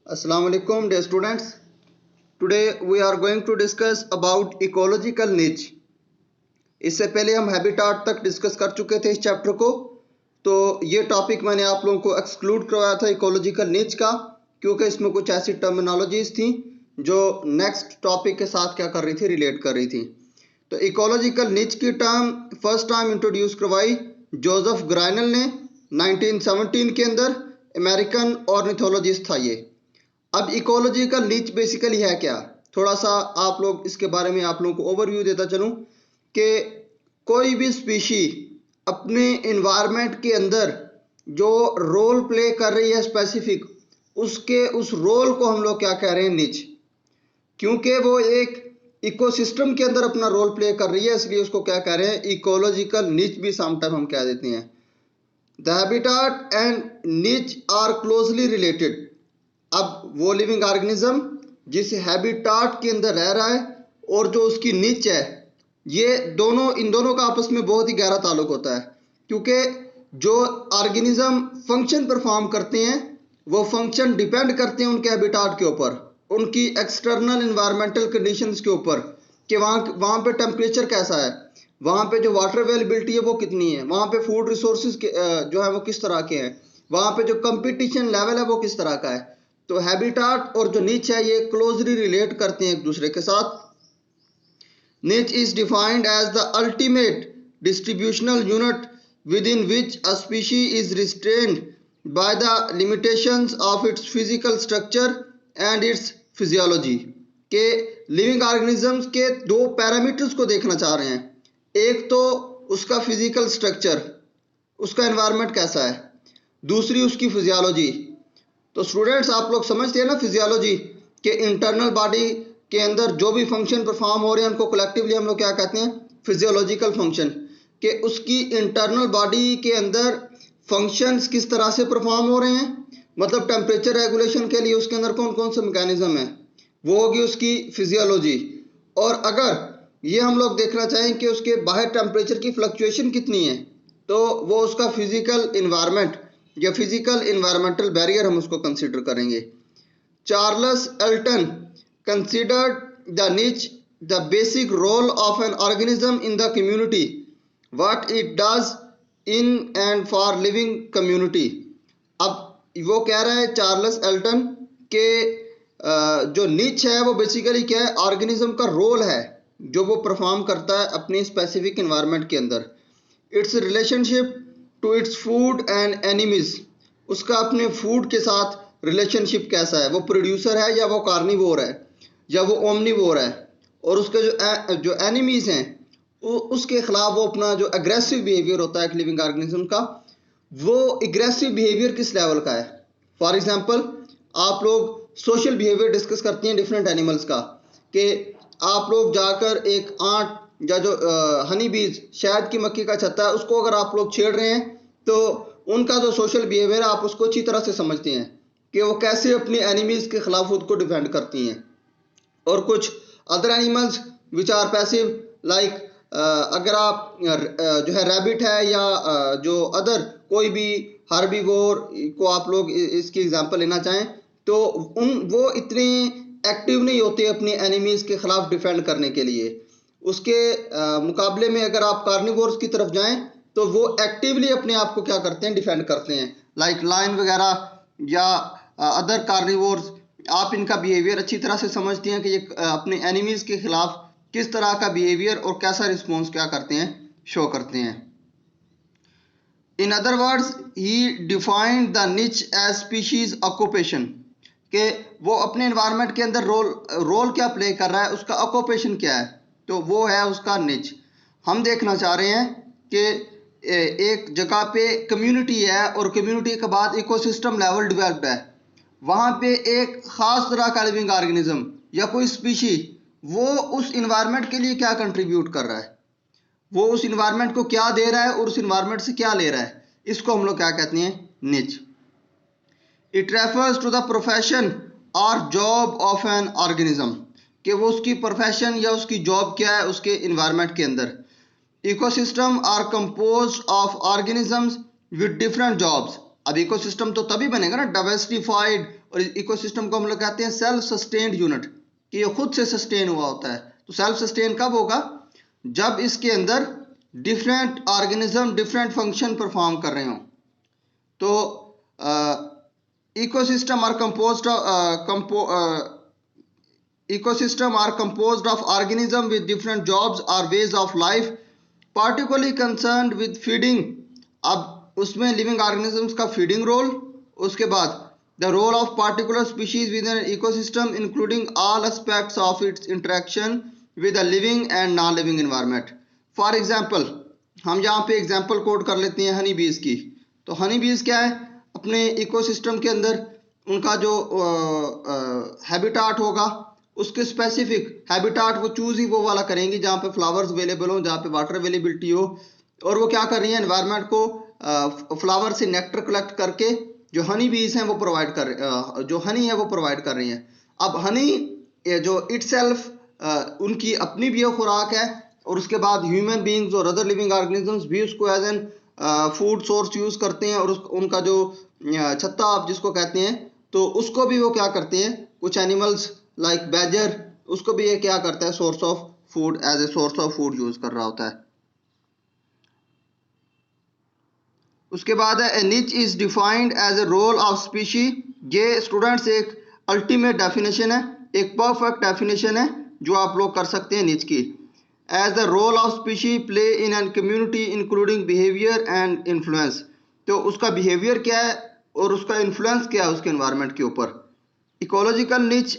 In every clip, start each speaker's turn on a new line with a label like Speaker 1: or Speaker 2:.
Speaker 1: Assalamu alaikum dear students. Today we are going to discuss about ecological niche. इससे पहले हम habitat तक discuss कर चुके थे इस चैप्टर को, तो ये टॉपिक मैंने आप लोगों को एक्सक्लूड करवाया था इकोलॉजिकल निच का, क्योंकि इसमें कुछ ऐसी टर्मिनोलॉजीज थी जो नेक्स्ट टॉपिक के साथ क्या कर रही थी, रिलेट कर रही थी। तो इकोलॉजिकल निच की टर्म फर्स्ट टाइम इंट्रोड्यूस करवाई जोसेफ ग्राइनल ने 1917 के अंदर। अमेरिकन ऑर्निथोलॉजिस्ट था ये। अब इकोलॉजिकल निच बेसिकली है क्या, थोड़ा सा आप लोग इसके बारे में आप लोगों को ओवरव्यू देता चलूं कि कोई भी स्पीशी अपने इन्वायरमेंट के अंदर जो रोल प्ले कर रही है स्पेसिफिक, उसके उस रोल को हम लोग क्या कह रहे हैं, निच। क्योंकि वो एक इकोसिस्टम के अंदर अपना रोल प्ले कर रही है, इसलिए उसको क्या कह रहे हैं, इकोलॉजिकल निच भी समटाइम हम कह देते हैं। द हैबिटाट एंड निच आर क्लोजली रिलेटेड। अब वो लिविंग ऑर्गेनिज्म जिस हैबिटाट के अंदर रह रहा है और जो उसकी निच है, ये दोनों, इन दोनों का आपस में बहुत ही गहरा ताल्लुक होता है। क्योंकि जो ऑर्गेनिज्म फंक्शन परफॉर्म करते हैं वो फंक्शन डिपेंड करते हैं उनके हैबिटाट के ऊपर, उनकी एक्सटर्नल इन्वायरमेंटल कंडीशंस के ऊपर, कि वहाँ पे टेम्परेचर कैसा है, वहाँ पे जो वाटर अवेलेबिलिटी है वो कितनी है, वहाँ पे फूड रिसोर्सेज जो है वो किस तरह के हैं, वहाँ पे जो कंपटीशन लेवल है वो किस तरह का है। तो हैबिटाट और जो निच है ये क्लोजली रिलेट करते हैं एक दूसरे के साथ। Niche is defined as the ultimate distributional unit within which a species is restrained by the limitations of its physical structure and its physiology। के लिविंग ऑर्गेनिजम्स के दो पैरामीटर्स को देखना चाह रहे हैं, एक तो उसका फिजिकल स्ट्रक्चर, उसका एनवायरनमेंट कैसा है, दूसरी उसकी फिजियोलॉजी। तो स्टूडेंट्स आप लोग समझते हैं ना फिजियोलॉजी के इंटरनल बॉडी के अंदर जो भी फंक्शन परफॉर्म हो रहे हैं उनको कलेक्टिवली हम लोग क्या कहते हैं, फिजियोलॉजिकल फंक्शन। कि उसकी इंटरनल बॉडी के अंदर फंक्शंस किस तरह से परफॉर्म हो रहे हैं, मतलब टेम्परेचर रेगुलेशन के लिए उसके अंदर कौन कौन से मैकेनिज्म है, वो होगी उसकी फिजियोलॉजी। और अगर ये हम लोग देखना चाहें कि उसके बाहर टेम्परेचर की फ्लक्चुएशन कितनी है, तो वो उसका फिजिकल इन्वायरमेंट या फिजिकल इन्वायरमेंटल बैरियर हम उसको कंसिडर करेंगे। Charles Elton considered the niche the basic role of an organism in the community, what it does in and for living community। अब वो कह रहा है चार्ल्स एल्टन के जो निच है वो बेसिकली क्या है, ऑर्गेनिज्म का रोल है जो वो परफॉर्म करता है अपनी स्पेसिफिक इन्वायरमेंट के अंदर। Its relationship to its food and enemies, उसका अपने फूड के साथ रिलेशनशिप कैसा है, वो प्रोड्यूसर है या वो कार्निवोर है या वो ओमनीवोर है, और उसके जो एनिमीज हैं उसके खिलाफ वो अपना जो एग्रेसिव बिहेवियर होता है एक लिविंग ऑर्गेनिज्म का, वो एग्रेसिव बिहेवियर किस लेवल का है। फॉर एग्जांपल आप लोग सोशल बिहेवियर डिस्कस करती हैं डिफरेंट एनिमल्स का, कि आप लोग जाकर एक आंट या जो हनी बीज शहद की मक्खी का छत्ता है उसको अगर आप लोग छेड़ रहे हैं, तो उनका जो सोशल बिहेवियर है आप उसको अच्छी तरह से समझते हैं कि वो कैसे अपनी एनिमीज के खिलाफ खुद को डिफेंड करती हैं। और कुछ other animals which are passive, like अगर आप जो है रैबिट है या जो अदर कोई भी हार्बीवोर को आप लोग इसकी एग्जांपल लेना चाहें, तो वो इतने एक्टिव नहीं होते अपने एनिमीज के खिलाफ डिफेंड करने के लिए। उसके मुकाबले में अगर आप कार्निवोर्स की तरफ जाएं तो वो एक्टिवली अपने आप को क्या करते हैं, डिफेंड करते हैं, लाइक लायन वगैरह या अदर कार्निवोर्स। आप इनका बिहेवियर अच्छी तरह से समझते हैं कि ये अपने एनिमीज के खिलाफ किस तरह का बिहेवियर और कैसा रिस्पॉन्स क्या करते हैं, शो करते हैं। In other words he defined the निच एज स्पीशीज ऑक्यूपेशन, कि वो अपने एनवायरनमेंट के अंदर रोल क्या प्ले कर रहा है, उसका ऑक्यूपेशन क्या है, तो वो है उसका निच। हम देखना चाह रहे हैं कि एक जगह पे कम्युनिटी है और कम्युनिटी के बाद इकोसिस्टम लेवल डेवलप्ड है, वहाँ पे एक ख़ास तरह का लिविंग ऑर्गेनिज्म या कोई स्पीशी वो उस इन्वायरमेंट के लिए क्या कंट्रीब्यूट कर रहा है, वो उस इन्वायरमेंट को क्या दे रहा है और उस इन्वायरमेंट से क्या ले रहा है, इसको हम लोग क्या कहते हैं, niche. It refers to the profession और जॉब ऑफ एन ऑर्गेनिज्म, कि वो उसकी प्रोफेशन या उसकी जॉब क्या है उसके इन्वायरमेंट के अंदर। Ecosystem are composed of organisms with different jobs. अब इकोसिस्टम तो तभी बनेगा ना डाइवर्सिफाइड, और इकोसिस्टम को हम लोग कहते हैं सेल्फ सस्टेन्ड यूनिट, कि ये खुद से सस्टेन हुआ होता है। तो सेल्फ सस्टेन कब होगा? जब इसके अंदर different organism different function perform कर रहे हों। तो ecosystem are composed of organisms with different jobs or ways of life, particularly concerned with feeding. अब उसमें लिविंग ऑर्गेनिजम्स का फीडिंग रोल, उसके बाद the role of particular species within an ecosystem including all aspects of its interaction with the living and non-living environment. For example, हम यहाँ पे example code कर लेते हैं हनी बीज की। तो हनी बीज क्या है? अपने इकोसिस्टम के अंदर उनका जो हैबिटाट होगा, उसके स्पेसिफिक हैबिटाट वो चूज ही वो वाला करेंगी जहाँ पे फ्लावर्स अवेलेबल हो, जहाँ पे वाटर अवेलेबिलिटी हो। और वो क्या कर रही है? एनवायरनमेंट को फ्लावर से नेक्टर कलेक्ट करके जो हनी बीज हैं वो प्रोवाइड कर जो हनी है वो प्रोवाइड कर रही हैं। अब हनी जो इटसेल्फ उनकी अपनी भी खुराक है, और उसके बाद ह्यूमन बीइंग्स और अदर लिविंग ऑर्गेनिजम्स भी उसको as an food source use करते हैं। और उनका जो छत्ता आप जिसको कहते हैं, तो उसको भी वो क्या करते हैं, कुछ एनिमल्स लाइक बैजर, उसको भी ये क्या करता है, source of food, as a source of food use कर रहा होता है। उसके बाद है niche is defined as a role of species. ये स्टूडेंट्स एक अल्टीमेट डेफिनेशन है, एक परफेक्ट डेफिनेशन है जो आप लोग कर सकते हैं निच की। As the role of species play in an community including behaviour and influence. तो उसका बिहेवियर क्या है और उसका इन्फ्लुएंस क्या है उसके एनवायरनमेंट के ऊपर। इकोलॉजिकल निच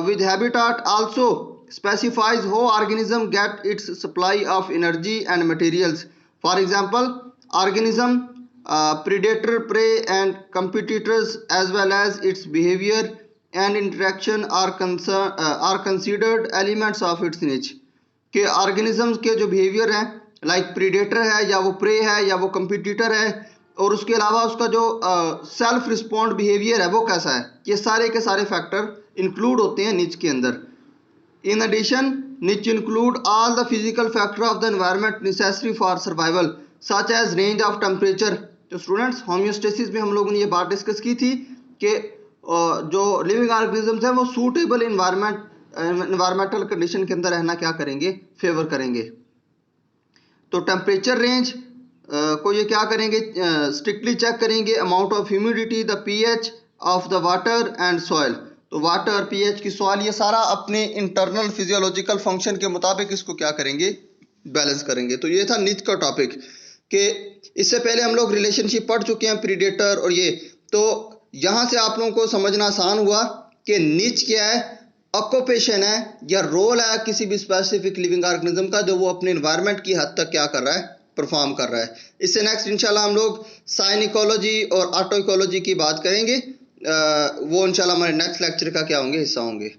Speaker 1: with habitat also specifies how organism gate it's supply of energy and materials. For example, organism, predator, prey and competitors, as well as its behavior and interaction are considered elements of its niche। कि organisms के जो behavior हैं, like predator है या वो prey है या वो competitor है, और उसके अलावा उसका जो self respond behavior है वो कैसा है, ये सारे के सारे factor include होते हैं niche के अंदर। In addition, niche include all the physical factor of the environment necessary for survival, such as range of temperature। तो स्टूडेंट्स, होम्योस्टेसिस में हम लोगों ने ये बात डिस्कस की थी कि जो लिविंग ऑर्गेनिजम्स हैं वो सूटेबल एनवायरमेंटल कंडीशन के अंदर रहना क्या करेंगे, फेवर करेंगे। तो टेम्परेचर रेंज को ये क्या करेंगे, स्ट्रिक्टली चेक करेंगे। Amount of humidity, the pH of the water and soil. तो वाटर, पीएच की, सॉइल, ये सारा अपने इंटरनल फिजियोलॉजिकल फंक्शन के मुताबिक इसको क्या करेंगे, बैलेंस करेंगे। तो ये था निच का टॉपिक। कि इससे पहले हम लोग रिलेशनशिप पढ़ चुके हैं, प्रीडेटर और ये। तो यहाँ से आप लोगों को समझना आसान हुआ कि निच क्या है, ऑक्यूपेशन है या रोल है किसी भी स्पेसिफिक लिविंग ऑर्गेनिज्म का, जो वो अपने एनवायरनमेंट की हद तक क्या कर रहा है, परफॉर्म कर रहा है। इससे नेक्स्ट इंशाल्लाह हम लोग साइन इकोलॉजी और ऑटो इकोलॉजी की बात करेंगे। वो इंशाल्लाह हमारे नेक्स्ट लेक्चर का क्या होंगे, हिस्सा होंगे।